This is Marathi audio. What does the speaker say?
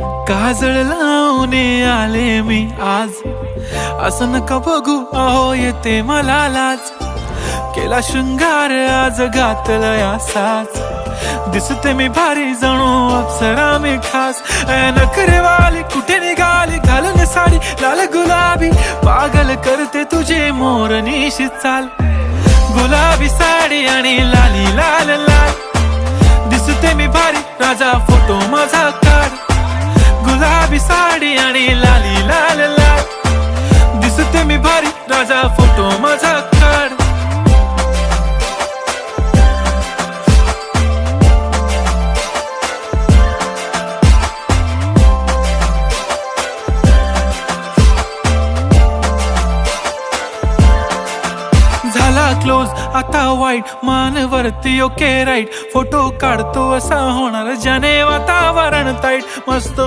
काजळ लावून आले मी आज, असं नका बघू अहो येते मला लाज. केला शृंगार आज घातला असाच, दिसते मी भारी जणू अप्सरा मी खास. नखरेवाली कुठे निघाली घालून साडी लाल गुलाबी, पागल करते तुझे मोरनीशी चाल. गुलाबी साडी आणि लाली लाल लाल, दिसते मी भारी राजा फोटो माझा काढ. गुलाबी साडी आणि लाली लाल लाल, दिसते मी भारी राजा फोटो माझा काढ. झाला क्लोज आता वाईट, मान वरती ओके राईट. फोटो काढतो असा होणार ज्याने वातावरण ताईट. मस्त